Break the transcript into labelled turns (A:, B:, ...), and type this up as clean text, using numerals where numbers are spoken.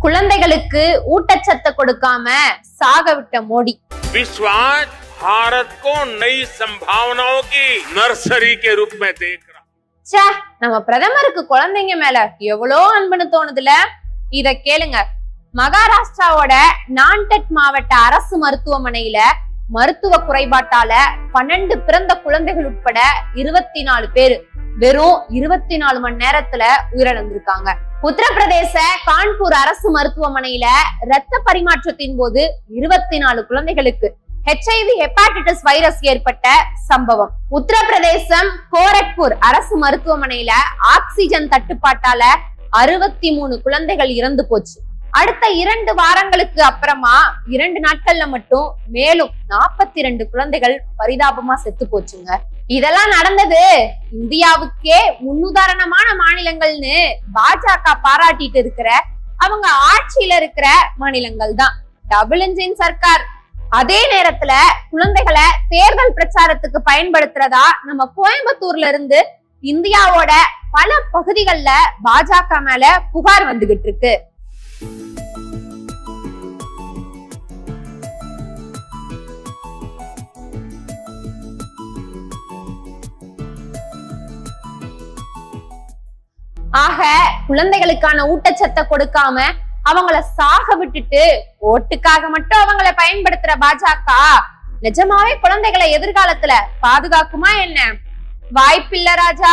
A: குழந்தைகளுக்கு ஊட்டச்சத்து கொடுக்காம சாக விட்ட மோடி.
B: विश्वास भारत को नई संभावनाओं की नर्सरी के रूप में देख रहा.
A: ச்சே, நம்ம பிரதமருக்கு குழந்தைங்க மேல எவ்வளோ அன்புன்னு தோணுதுல. இத கேளுங்க. மகாராஷ்டிராவோட நான்டெட் மாவட்ட அரசு மருத்துவமனையில மருத்துவ குறைபாட்டால 12 பிறந்த குழந்தைகள் உட்பட 24 பேரு வெறும் 24 மணி நேரத்துல உயிரிழந்திருக்காங்க. உத்தரப்பிரதேச கான்பூர் அரசு மருத்துவமனையில இரத்த பரிமாற்றத்தின் போது 24 குழந்தைகளுக்கு HIV ஹெப்பாட்டிட்டிஸ் வைரஸ் ஏற்பட்ட சம்பவம். உத்தரப்பிரதேசம் கோரக்பூர் அரசு மருத்துவமனையில ஆக்சிஜன் தட்டுப்பாட்டால 63 குழந்தைகள் இறந்து போச்சு. அடுத்த 2 வாரங்களுக்கு அப்புறமா 2 நாட்கள்ல மட்டும் மேலும் 42 குழந்தைகள் பரிதாபமா செத்து போச்சுங்க. இதெல்லாம் நடந்தது இந்தியாவுக்கே முன்னுதாரணமான மாநிலங்கள்னு பாஜக பாராட்டிட்டு இருக்கிற அவங்க ஆட்சியில இருக்கிற மாநிலங்கள் தான். Double engine Sarkar. அதே நேரத்துல குழந்தைகளை தேர்தல் பிரச்சாரத்துக்கு பயன்படுத்துறதா நம்ம கோயம்புத்தூர்ல இருந்து இந்தியாவோட பல பகுதிகள்ல பாஜக மேல புகார் வந்துகிட்டு இருக்கு. ஆக குழந்தைகளுக்கான ஊட்டச்சத்தை கொடுக்காம அவங்கள சாக விட்டுட்டு ஓட்டுக்காக மட்டும் அவங்கள பயன்படுத்துற பாஜக நிஜமாவே குழந்தைகளை எதிர்காலத்துல பாதுகாக்குமா என்ன? வாய்ப்பில்ல ராஜா.